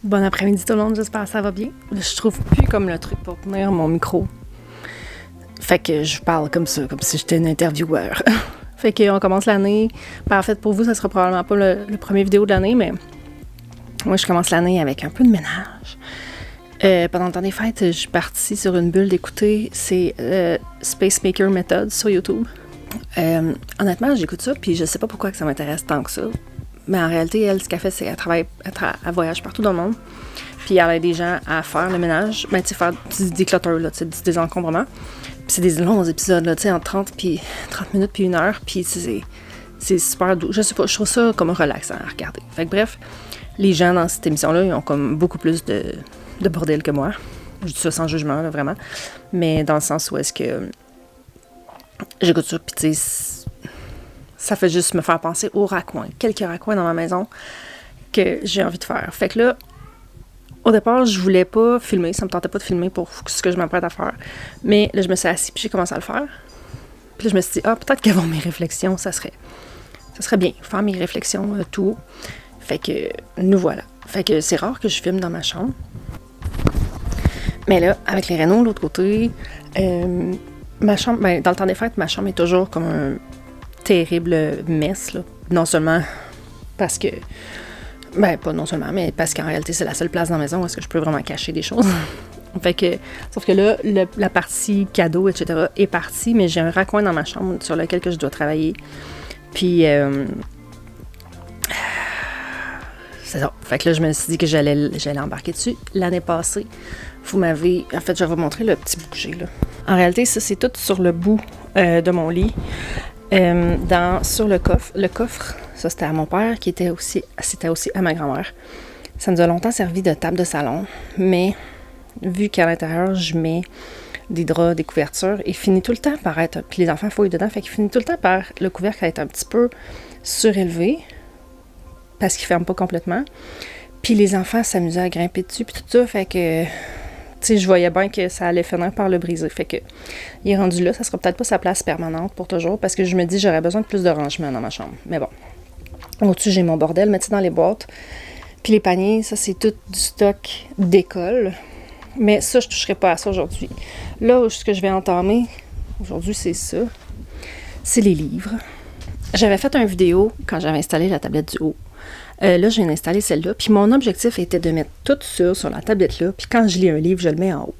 Bon après-midi tout le monde, j'espère que ça va bien. Je trouve plus comme le truc pour tenir mon micro. Fait que je parle comme ça, comme si j'étais une intervieweur. Fait qu'on commence l'année. En fait, pour vous, ça sera probablement pas le premier vidéo de l'année, mais moi, je commence l'année avec un peu de ménage. Pendant le temps des fêtes, je suis partie sur une bulle d'écouter. C'est Space Maker Method sur YouTube. Honnêtement, j'écoute ça, puis je sais pas pourquoi que ça m'intéresse tant que ça. Mais en réalité, elle, ce qu'elle fait, c'est qu'elle travaille, elle voyage partout dans le monde. Puis elle aide des gens à faire le ménage, ben, tu sais, faire du déclutter, là, tu sais, du désencombrement. Puis c'est des longs épisodes, là, tu sais, entre 30 minutes puis 1 heure. Puis c'est super doux. Je sais pas, je trouve ça comme relaxant à regarder. Fait que bref, les gens dans cette émission-là, ils ont comme beaucoup plus de bordel que moi. Je dis ça sans jugement, là, vraiment. Mais dans le sens où est-ce que j'écoute ça, puis tu sais, ça fait juste me faire penser aux raccoins. Quelques raccoins dans ma maison que j'ai envie de faire. Fait que là, au départ, je voulais pas filmer. Ça me tentait pas de filmer pour ce que je m'apprête à faire. Mais là, je me suis assise puis j'ai commencé à le faire. Puis là, je me suis dit, peut-être qu'avant mes réflexions, ça serait bien. Faire mes réflexions tout haut. Fait que, nous voilà. Fait que c'est rare que je filme dans ma chambre. Mais là, avec les rénaux de l'autre côté, ma chambre, ben, dans le temps des fêtes, ma chambre est toujours comme un terrible mess, là. Non seulement parce que... Ben, pas non seulement, mais parce qu'en réalité, c'est la seule place dans la maison où est-ce que je peux vraiment cacher des choses. Fait que... Sauf que là, la partie cadeau, etc. est partie, mais j'ai un raccoin dans ma chambre sur lequel que je dois travailler. Puis... c'est ça. Fait que là, je me suis dit que j'allais embarquer dessus. L'année passée, vous m'avez... En fait, je vais vous montrer le petit bout que j'ai, là. En réalité, ça, c'est tout sur le bout de mon lit. Sur le coffre, ça c'était à mon père, c'était aussi à ma grand-mère. Ça nous a longtemps servi de table de salon, mais vu qu'à l'intérieur, je mets des draps, des couvertures, il finit tout le temps par être... Puis les enfants fouillent dedans, fait qu'il finit tout le temps par le couvercle être un petit peu surélevé, parce qu'il ferme pas complètement. Puis les enfants s'amusaient à grimper dessus, puis tout ça, fait que... Tu sais, je voyais bien que ça allait finir par le briser. Fait que, il est rendu là, ça sera peut-être pas sa place permanente pour toujours, parce que je me dis j'aurais besoin de plus de rangement dans ma chambre. Mais bon. Au-dessus, j'ai mon bordel, mais tu sais, dans les boîtes. Puis les paniers, ça, c'est tout du stock d'école. Mais ça, je toucherai pas à ça aujourd'hui. Là, ce que je vais entamer, aujourd'hui, c'est ça. C'est les livres. J'avais fait une vidéo quand j'avais installé la tablette du haut. Là, je viens d'installer celle-là. Puis mon objectif était de mettre tout ça sur la tablette-là. Puis quand je lis un livre, je le mets en haut.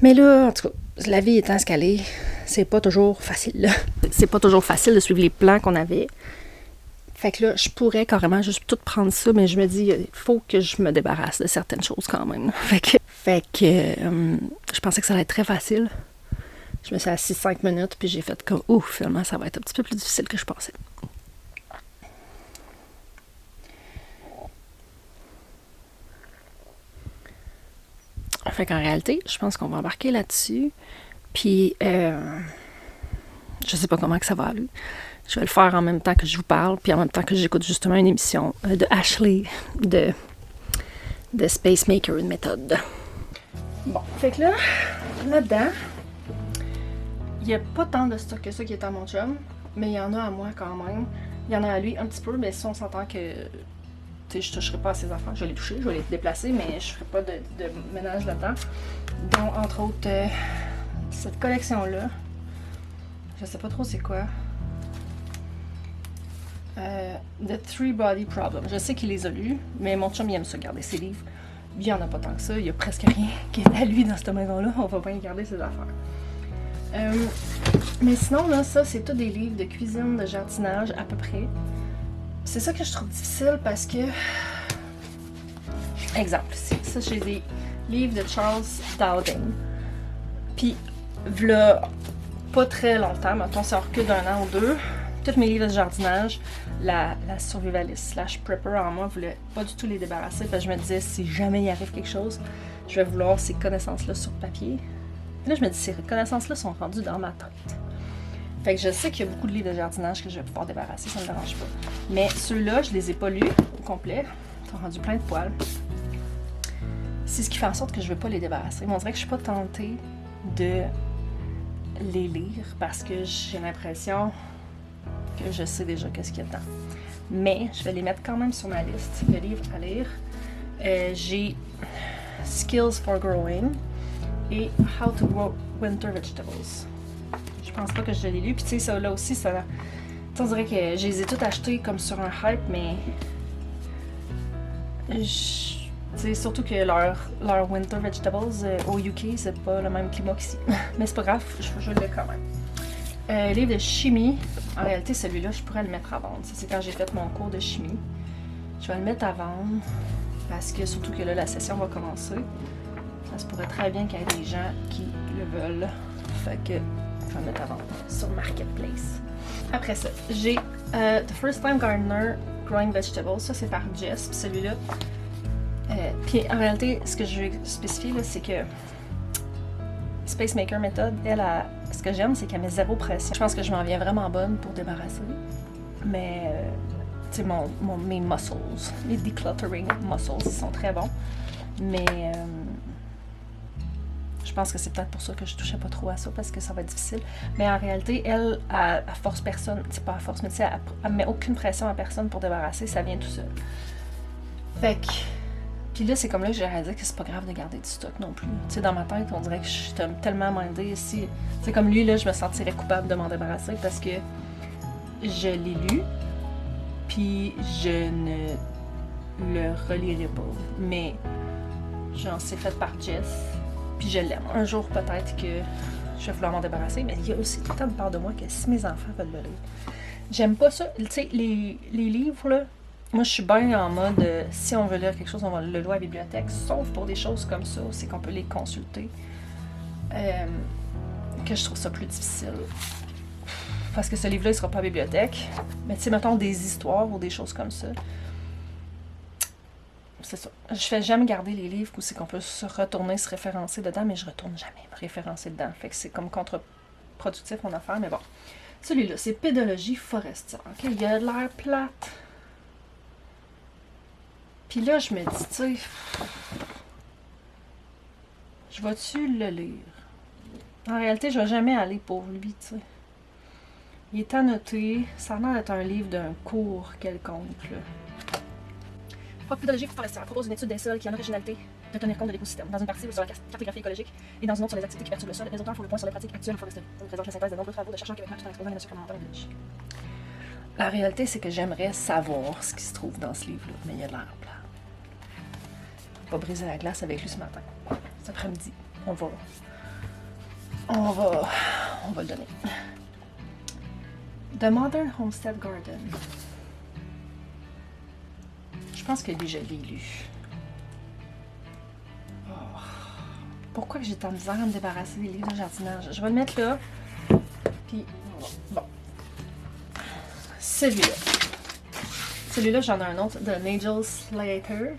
Mais là, en tout cas, la vie étant ce qu'elle est, c'est pas toujours facile. C'est pas toujours facile de suivre les plans qu'on avait. Fait que là, je pourrais carrément juste tout prendre ça, mais je me dis, il faut que je me débarrasse de certaines choses quand même. Fait que je pensais que ça allait être très facile. Je me suis assise 5 minutes, puis j'ai fait comme, finalement, ça va être un petit peu plus difficile que je pensais. Fait qu'en réalité, je pense qu'on va embarquer là-dessus. Puis, je sais pas comment que ça va aller. Je vais le faire en même temps que je vous parle, puis en même temps que j'écoute justement une émission de Ashley de Space Maker Method. Bon, fait que là-dedans, il n'y a pas tant de stock que ça qui est à mon chum, mais il y en a à moi quand même. Il y en a à lui un petit peu, mais si on s'entend que... Je ne toucherai pas à ses enfants, je vais les toucher, je vais les déplacer, mais je ne ferai pas de ménage là-dedans. Donc, entre autres, cette collection-là, je sais pas trop c'est quoi. The Three Body Problem. Je sais qu'il les a lus, mais mon chum, il aime ça garder ses livres. Lui, il n'y en a pas tant que ça, il y a presque rien qui est à lui dans cette maison-là, on va pas y garder ses affaires. Mais sinon, là, ça, c'est tous des livres de cuisine, de jardinage, à peu près. C'est ça que je trouve difficile parce que... Exemple, ça, j'ai des livres de Charles Dowding. Puis, v'là pas très longtemps, mettons, ça recule d'un an ou deux, tous mes livres de jardinage, la survivaliste / prepper en moi voulait pas du tout les débarrasser parce que je me disais, si jamais il arrive quelque chose, je vais vouloir ces connaissances-là sur papier. Et là, je me dis, ces connaissances-là sont rendues dans ma tête. Fait que je sais qu'il y a beaucoup de livres de jardinage que je vais pouvoir débarrasser, ça ne me dérange pas. Mais ceux-là, je les ai pas lus au complet. Ils sont rendus plein de poils. C'est ce qui fait en sorte que je ne vais pas les débarrasser. Mais on dirait que je ne suis pas tentée de les lire parce que j'ai l'impression que je sais déjà qu'est-ce qu'il y a dedans. Mais je vais les mettre quand même sur ma liste de livres à lire. J'ai Skills for Growing et How to Grow Winter Vegetables. Je pense pas que je l'ai lu. Puis tu sais, ça là aussi, ça. On dirait que je les ai toutes achetées comme sur un hype, mais. C'est surtout que leur Winter Vegetables au UK, c'est pas le même climat qu'ici. Mais c'est pas grave, je l'ai quand même. Livre de chimie. En réalité, celui-là, je pourrais le mettre à vendre. Ça, c'est quand j'ai fait mon cours de chimie. Je vais le mettre à vendre parce que surtout que là, la session va commencer. Ça se pourrait très bien qu'il y ait des gens qui le veulent. Fait que je vais le mettre à vendre sur Marketplace. Après ça, j'ai The First Time Gardener Growing Vegetables. Ça, c'est par Jess. Puis celui-là. Puis en réalité, ce que je veux spécifier, là, c'est que Space Maker Method, ce que j'aime, c'est qu'elle met zéro pression. Je pense que je m'en viens vraiment bonne pour débarrasser. Mais, tu sais, mes muscles, mes decluttering muscles, ils sont très bons. Mais, je pense que c'est peut-être pour ça que je touchais pas trop à ça, parce que ça va être difficile. Mais en réalité, elle force personne, c'est pas à force, mais tu sais, elle met aucune pression à personne pour débarrasser, ça vient tout seul. Fait que. Puis là, c'est comme là que j'ai réalisé que c'est pas grave de garder du stock non plus. Tu sais, dans ma tête, on dirait que je suis tellement mindée. Si, c'est comme lui, là, je me sentirais coupable de m'en débarrasser parce que je l'ai lu, puis je ne le relirai pas. Mais j'en sais fait par Jess, puis je l'aime. Un jour, peut-être que je vais vouloir m'en débarrasser, mais il y a aussi tout le temps une part de moi que si mes enfants veulent le lire. J'aime pas ça. Tu sais, les livres, là, moi, je suis bien en mode, si on veut lire quelque chose, on va le louer à la bibliothèque, sauf pour des choses comme ça, c'est qu'on peut les consulter, que je trouve ça plus difficile. Parce que ce livre-là, il sera pas à la bibliothèque, mais tu sais, mettons des histoires ou des choses comme ça. C'est ça. Je fais jamais garder les livres où c'est qu'on peut se retourner, se référencer dedans, mais je retourne jamais me référencer dedans. Fait que c'est comme contre-productif mon affaire, mais bon. Celui-là, c'est Pédologie forestière. OK, il a l'air plate. Puis là, je me dis, tu sais, je vais-tu le lire? En réalité, je vais jamais aller pour lui, tu sais. Il est annoté, ça a l'air d'être un livre d'un cours quelconque, là. Pédologie forestière propose une étude des sols qui a l'originalité de tenir compte de l'écosystème. Dans une partie sur la cartographie écologique et dans une autre sur les activités qui perturbent le sol, les auteurs font le point sur les pratiques actuelles en foresterie. On présente la synthèse de nombreux travaux de chercheurs québécois tout en exposant les notions fondamentales biologiques. La réalité, c'est que j'aimerais savoir ce qui se trouve dans ce livre-là, mais il a l'air plat. Pas briser la glace avec lui ce matin. Cet après-midi, on va le donner. The Modern Homestead Garden. Je pense que lui, je l'ai lu. Oh. Pourquoi j'ai tant de misère à me débarrasser des livres de jardinage? Je vais le mettre là. Puis, bon. Celui-là, j'en ai un autre de Nigel Slater.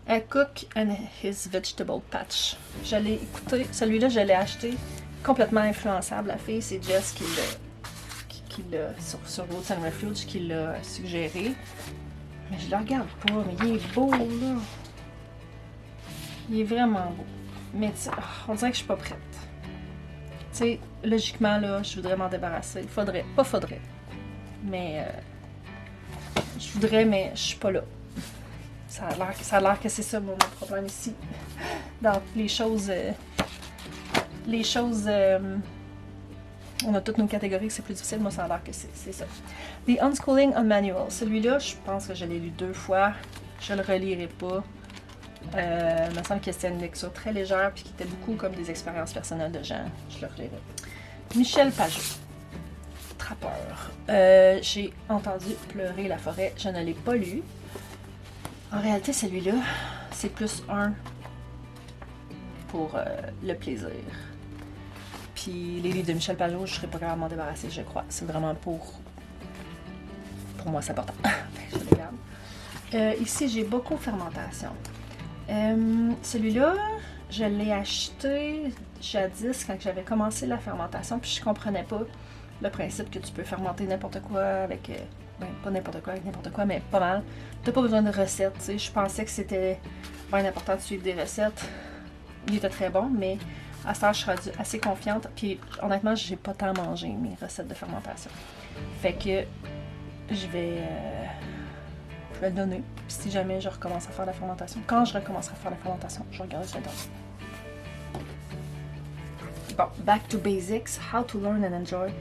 A Cook and His Vegetable Patch. Je l'ai écouté. Celui-là, je l'ai acheté complètement influençable. La fille, c'est Jess qui l'a sur Roots and Refuge, qui l'a suggéré. Mais je le regarde pas, mais il est beau, là. Il est vraiment beau. Mais on dirait que je suis pas prête. Tu sais, logiquement, là, je voudrais m'en débarrasser. Pas faudrait. Mais je voudrais, mais je suis pas là. Ça a l'air que c'est ça mon problème ici. Dans les choses... on a toutes nos catégories que c'est plus difficile. Moi, ça a l'air que c'est ça. The Unschooling Manual. Celui-là, je pense que je l'ai lu 2 fois. Je le relirai pas. Il me semble que c'était une lecture très légère puis qui était beaucoup comme des expériences personnelles de gens. Je le relirai. Michel Pajot. Trappeur. J'ai entendu pleurer la forêt. Je ne l'ai pas lu. En réalité, celui-là, c'est plus un pour le plaisir. Puis les livres de Michel Pajot, je ne serais pas capable de m'en débarrasser, je crois. C'est vraiment pour moi, c'est important. Je le garde. Ici, j'ai beaucoup fermentation. Celui-là, je l'ai acheté jadis quand j'avais commencé la fermentation, puis je comprenais pas le principe que tu peux fermenter n'importe quoi avec... pas n'importe quoi avec n'importe quoi, mais pas mal. T'as pas besoin de recettes, tu sais. Je pensais que c'était bien important de suivre des recettes. Il était très bon, mais à ce temps, je suis assez confiante. Puis honnêtement, j'ai pas tant mangé mes recettes de fermentation. Fait que je vais je vais le donner. Puis si jamais je recommence à faire la fermentation, quand je recommencerai à faire la fermentation, je vais regarder ça dedans. Bon, back to basics, how to learn and enjoy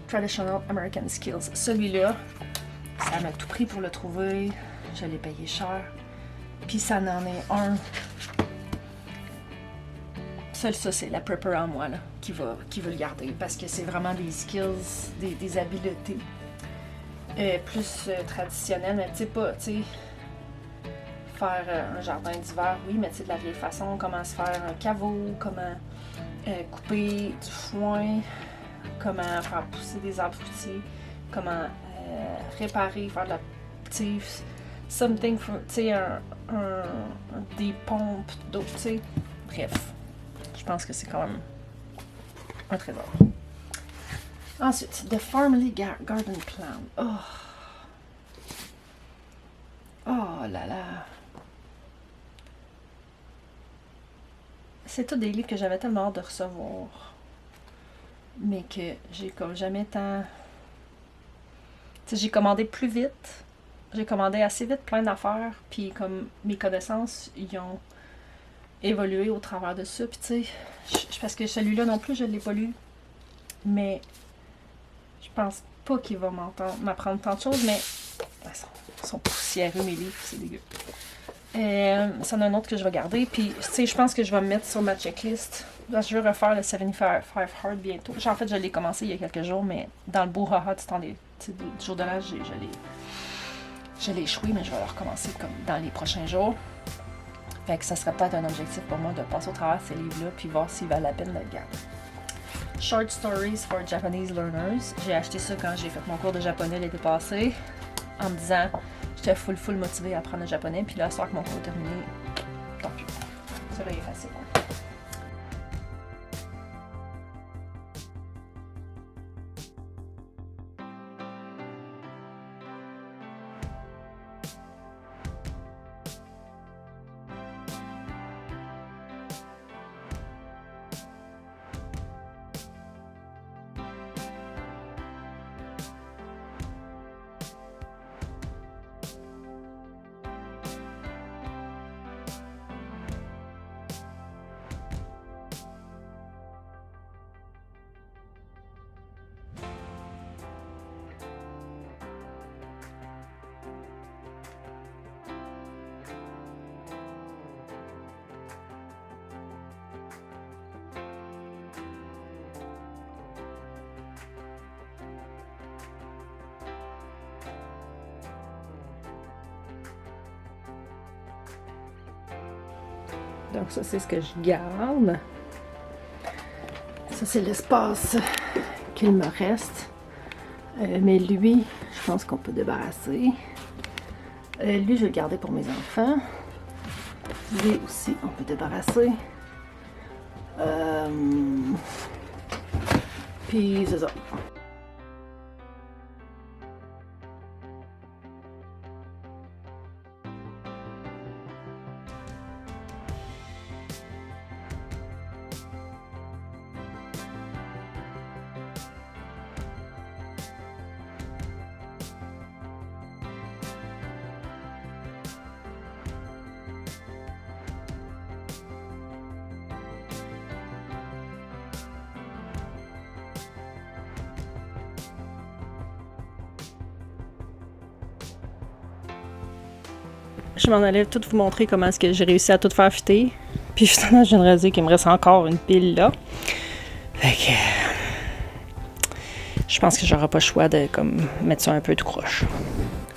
traditional American skills. Celui-là, ça m'a tout pris pour le trouver, je l'ai payé cher, puis ça n'en est un. Seul ça, c'est la prepper en moi là, qui va le garder, parce que c'est vraiment des skills, des habiletés plus traditionnelles, mais tu sais pas, tu sais, faire un jardin d'hiver, oui, mais tu sais, de la vieille façon, comment se faire un caveau, comment couper du foin, comment faire pousser des arbres fruitiers, comment réparer, faire de la, tu sais, something, tu sais, des pompes d'eau, tu sais, bref. Je pense que c'est quand même un trésor. Ensuite, The Family Garden Plan. Oh là là. C'est tous des livres que j'avais tellement hâte de recevoir. Mais que j'ai comme jamais tant... Tu sais, j'ai commandé plus vite. J'ai commandé assez vite plein d'affaires. Puis comme mes connaissances, ils ont évolué au travers de ça. Puis tu sais, parce que celui-là non plus, je ne l'ai pas lu. Mais je pense pas qu'il va m'apprendre tant de choses, mais ils sont poussiéreux mes livres, c'est dégueu. C'en a un autre que je vais garder. Puis tu sais, je pense que je vais me mettre sur ma checklist. Là, je veux refaire le 75 Hard bientôt. En fait, je l'ai commencé il y a quelques jours, mais dans le brouhaha du jour de l'âge, je l'ai échoué, mais je vais le recommencer comme dans les prochains jours. Fait que ça serait peut-être un objectif pour moi de passer au travers de ces livres-là puis voir s'ils valent la peine d'être gardés. Short Stories for Japanese Learners. J'ai acheté ça quand j'ai fait mon cours de japonais l'été passé, en me disant j'étais full motivée à apprendre le japonais, puis là, ce soir que mon cours est terminé, tant pis. Ça là, il est facile. Donc ça, c'est ce que je garde. Ça, c'est l'espace qu'il me reste. Mais lui, je pense qu'on peut débarrasser. Lui, je vais le garder pour mes enfants. Lui aussi, on peut débarrasser. Puis c'est ça. Je m'en allais tout vous montrer comment est-ce que j'ai réussi à tout faire fitter. Puis finalement, je viens de réaliser qu'il me reste encore une pile là. Fait que... je pense que j'aurai pas le choix de comme, mettre ça un peu tout croche.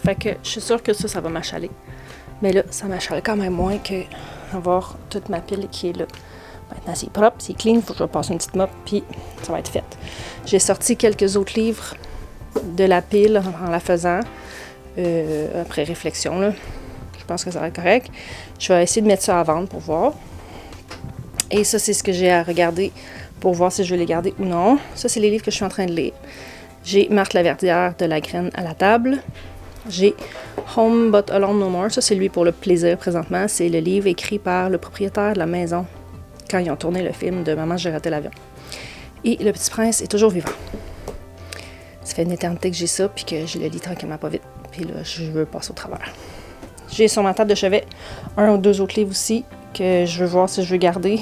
Fait que je suis sûre que ça va m'achaler. Mais là, ça m'achale quand même moins que avoir toute ma pile qui est là. Maintenant, c'est propre, c'est clean. Faut que je passe une petite mop, puis ça va être fait. J'ai sorti quelques autres livres de la pile en la faisant. Après réflexion, là. Je pense que ça va être correct. Je vais essayer de mettre ça à vendre pour voir. Et ça, c'est ce que j'ai à regarder pour voir si je vais les garder ou non. Ça, c'est les livres que je suis en train de lire. J'ai Marthe Laverdière de La graine à la table. J'ai Home But Alone No More. Ça, c'est lui pour le plaisir présentement. C'est le livre écrit par le propriétaire de la maison quand ils ont tourné le film de Maman, j'ai raté l'avion. Et Le Petit Prince est toujours vivant. Ça fait une éternité que j'ai ça, puis que je le lis tranquillement pas vite. Puis là, je veux passer au travers. J'ai sur ma table de chevet un ou deux autres livres aussi que je veux voir si je veux garder.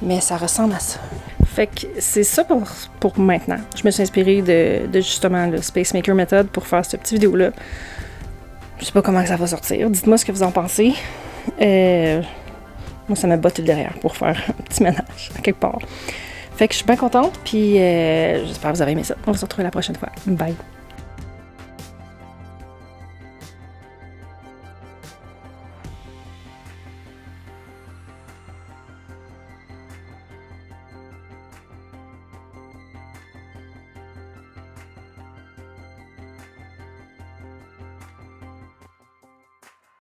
Mais ça ressemble à ça. Fait que c'est ça pour maintenant. Je me suis inspirée de justement le Space Maker Method pour faire cette petite vidéo-là. Je sais pas comment ça va sortir. Dites-moi ce que vous en pensez. Moi, ça me botte le derrière pour faire un petit ménage à quelque part. Fait que je suis bien contente, puis j'espère que vous avez aimé ça. On va se retrouver la prochaine fois. Bye!